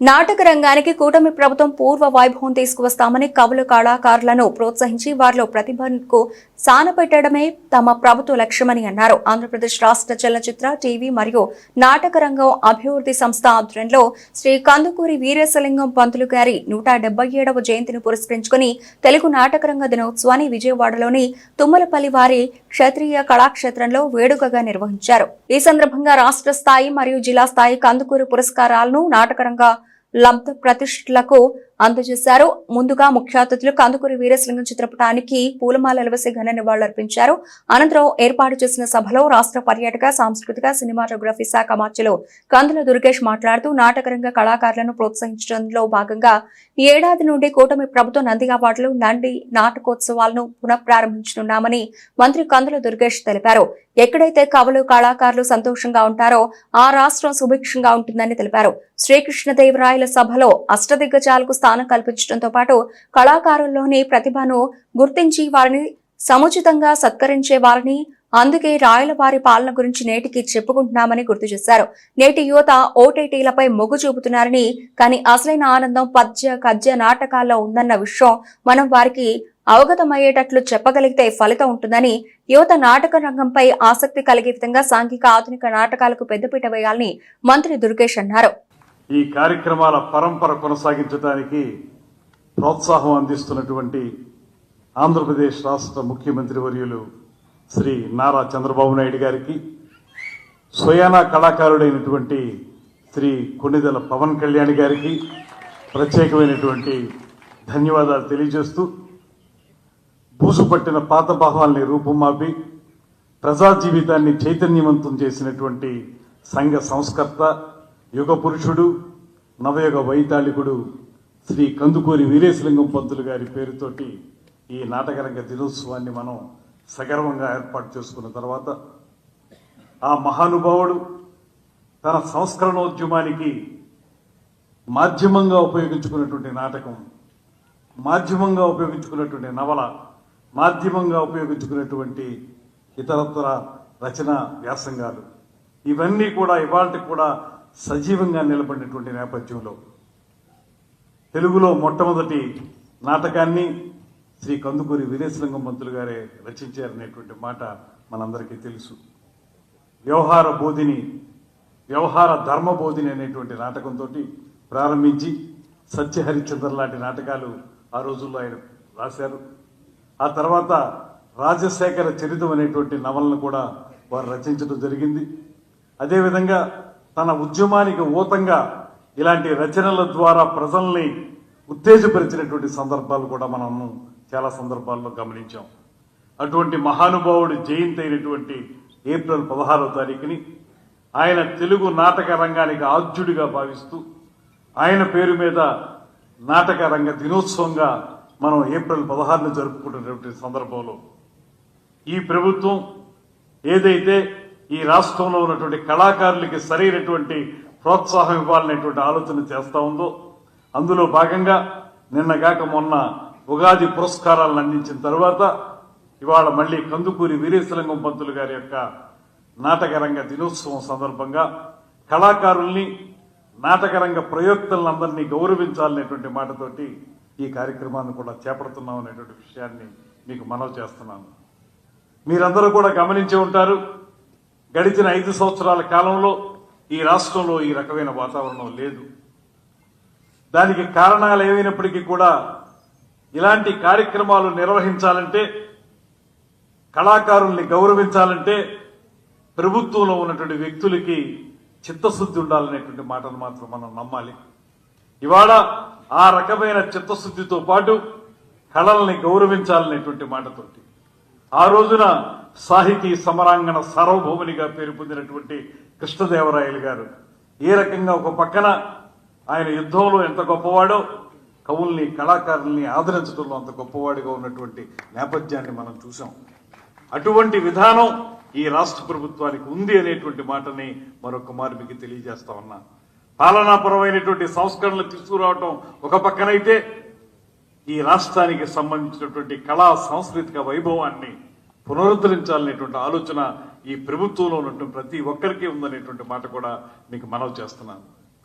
నాటక రంగానికి కూటమి ప్రభుత్వం పూర్వ వైభవం తీసుకువస్తామని కవులు కళాకారులను ప్రోత్సహించి వారిలో ప్రతిభకు సానపెట్టడమే తమ ప్రభుత్వ లక్ష్యమని అన్నారు. ఆంధ్రప్రదేశ్ రాష్ట్ర చలనచిత్ర, టీవీ మరియు నాటక రంగం అభివృద్ధి సంస్థ ఆధ్వర్యంలో శ్రీ కందుకూరి వీరేశలింగం పంతులు గారి 177వ జయంతిని పురస్కరించుకుని తెలుగు నాటక రంగ దినోత్సవాన్ని విజయవాడలోని తుమ్మలపల్లి వారి క్షత్రియ కళాక్షేత్రంలో వేడుకగా నిర్వహించారు. ఈ సందర్భంగా రాష్ట్ర స్థాయి మరియు జిల్లా స్థాయి కందుకూరి పురస్కారాలను నాటకరంగ లబ్ధ ప్రతిష్ఠలకు అందజేశారు. ముందుగా ముఖ్య అతిథులు కందుకూరి వీరేశలింగం చిత్రపటానికి పూలమాలలు వేసి ఘన నివాళులర్పించారు. అనంతరం ఏర్పాటు చేసిన సభలో రాష్ట్ర పర్యాటక, సాంస్కృతిక, సినిమాటోగ్రఫీ శాఖ మార్చులు కందుల దుర్గేష్ మాట్లాడుతూ నాటకరంగ కళాకారులను ప్రోత్సహించడంలో భాగంగా ఈ ఏడాది నుండి కూటమి ప్రభుత్వం నంది అవార్డులు, నంది నాటకోత్సవాలను పునఃప్రారంభించనున్నామని మంత్రి కందుల దుర్గేష్ తెలిపారు. ఎక్కడైతే కవులు, కళాకారులు సంతోషంగా ఉంటారో ఆ రాష్ట్రం సుభిక్షంగా ఉంటుందని తెలిపారు. శ్రీకృష్ణదేవరాయల సభలో అష్టదిగ్గజాలకు స్థానం కల్పించడంతో పాటు కళాకారుల్లోని ప్రతిభను గుర్తించి వారిని సముచితంగా సత్కరించే వారిని అందుకే రాయల వారి పాలన గురించి నేటికి చెప్పుకుంటున్నామని గుర్తు చేశారు. నేటి యువత ఓటీటీలపై మొగ్గు చూపుతున్నారని, కానీ అసలైన ఆనందం పద్య, గద్య నాటకాల్లో ఉందన్న విషయం మనం వారికి అవగతమయ్యేటట్లు చెప్పగలిగితే ఫలితం ఉంటుందని, యువత నాటక రంగంపై ఆసక్తి కలిగే విధంగా సాంఘిక, ఆధునిక నాటకాలకు పెద్దపీట వేయాలని మంత్రి దుర్గేష్ అన్నారు. ఈ కార్యక్రమాల పరంపర కొనసాగించడానికి ప్రోత్సాహం అందిస్తున్నటువంటి ఆంధ్రప్రదేశ్ రాష్ట్ర ముఖ్యమంత్రి వర్యులు శ్రీ నారా చంద్రబాబు నాయుడు గారికి, స్వయానా కళాకారుడైనటువంటి శ్రీ కొణిదెల పవన్ కళ్యాణ్ గారికి ప్రత్యేకమైనటువంటి ధన్యవాదాలు తెలియజేస్తూ, బూసుపట్టిన పాత భావాల్ని రూపుమాపి ప్రజా జీవితాన్ని చైతన్యవంతం చేసినటువంటి సంఘ సంస్కర్త, యుగ పురుషుడు, నవయుగ వైతాళికుడు శ్రీ కందుకూరి వీరేశలింగం పంతులు గారి పేరుతోటి ఈ నాటకరంగ దినోత్సవాన్ని మనం సగర్వంగా ఏర్పాటు చేసుకున్న తర్వాత, ఆ మహానుభావుడు తన సంస్కరణోద్యమానికి మాధ్యమంగా ఉపయోగించుకున్నటువంటి నాటకం, మాధ్యమంగా ఉపయోగించుకున్నటువంటి నవల, మాధ్యమంగా ఉపయోగించుకున్నటువంటి ఇతరత్ర రచన వ్యాసంగాలు, ఇవన్నీ కూడా ఇవాళకి కూడా సజీవంగా నిలబడినటువంటి నేపథ్యంలో తెలుగులో మొట్టమొదటి నాటకాన్ని శ్రీ కందుకూరి వీరేశలింగం పంతులు గారే రచించారనేటువంటి మాట మనందరికీ తెలుసు. వ్యవహార బోధిని, వ్యవహార ధర్మ బోధిని అనేటువంటి నాటకంతో ప్రారంభించి సత్యహరిశ్చంద్ర లాంటి నాటకాలు ఆ రోజుల్లో ఆయన రాశారు. ఆ తర్వాత రాజశేఖర చరితం అనేటువంటి నవలను కూడా వారు రచించడం జరిగింది. అదేవిధంగా తన ఉద్యమానికి ఊతంగా ఇలాంటి రచనల ద్వారా ప్రజల్ని ఉత్తేజపరిచినటువంటి సందర్భాలు కూడా మనం చాలా సందర్భాల్లో గమనించాం. అటువంటి మహానుభావుడి జయంతి అయినటువంటి ఏప్రిల్ 16వ తారీఖుని ఆయన తెలుగు నాటక రంగానికి ఆద్యుడిగా భావిస్తూ ఆయన పేరు మీద నాటక రంగ దినోత్సవంగా మనం ఏప్రిల్ 16ను జరుపుకుంటున్నటువంటి సందర్భంలో ఈ ప్రభుత్వం ఏదైతే ఈ రాష్ట్రంలో ఉన్నటువంటి కళాకారులకి సరైనటువంటి ప్రోత్సాహం ఇవ్వాలనేటువంటి ఆలోచన చేస్తా ఉందో, అందులో భాగంగా నిన్నగాక మొన్న ఉగాది పురస్కారాలను అందించిన తర్వాత ఇవాళ మళ్లీ కందుకూరి వీరేశలింగం పంతులు గారి యొక్క నాటక రంగ దినోత్సవం సందర్భంగా కళాకారుల్ని, నాటకరంగ ప్రయోక్తలందరినీ గౌరవించాలనేటువంటి మాటతోటి ఈ కార్యక్రమాన్ని కూడా చేపడుతున్నాం అనేటువంటి విషయాన్ని మీకు మనవి చేస్తున్నాను. మీరందరూ కూడా గమనించి ఉంటారు, గడిచిన 5 సంవత్సరాల కాలంలో ఈ రాష్ట్రంలో ఈ రకమైన వాతావరణం లేదు. దానికి కారణాలు ఏమైనప్పటికీ కూడా ఇలాంటి కార్యక్రమాలు నిర్వహించాలంటే, కళాకారుల్ని గౌరవించాలంటే ప్రభుత్వంలో ఉన్నటువంటి వ్యక్తులకి చిత్తశుద్ధి ఉండాలనేటువంటి మాటను మాత్రం మనం నమ్మాలి. ఇవాళ ఆ రకమైన చిత్తశుద్ధితో పాటు కళల్ని గౌరవించాలనేటువంటి మాటతోటి ఆ రోజున సాహితీ సమరాంగణ సార్వభౌమునిగా పేరు పొందినటువంటి కృష్ణదేవరాయలు గారు ఏ రకంగా ఒక పక్కన ఆయన యుద్ధంలో ఎంత గొప్పవాడో, కవుల్ని, కళాకారుల్ని ఆదరించడంలో అంత గొప్పవాడిగా ఉన్నటువంటి నేపథ్యాన్ని మనం చూసాం. అటువంటి విధానం ఈ రాష్ట్ర ప్రభుత్వానికి ఉంది అనేటువంటి మాటని మరొక మారు మీకు తెలియజేస్తా ఉన్నా. పాలనాపరమైనటువంటి సంస్కరణలు తీసుకురావటం ఒక పక్కనైతే, ఈ రాష్ట్రానికి సంబంధించినటువంటి కళా సాంస్కృతిక వైభవాన్ని పునరుద్ధరించాలనేటువంటి ఆలోచన ఈ ప్రభుత్వంలో ఉన్నటువంటి ప్రతి ఒక్కరికి ఉందనేటువంటి మాట కూడా మీకు మనవి చేస్తున్నాను.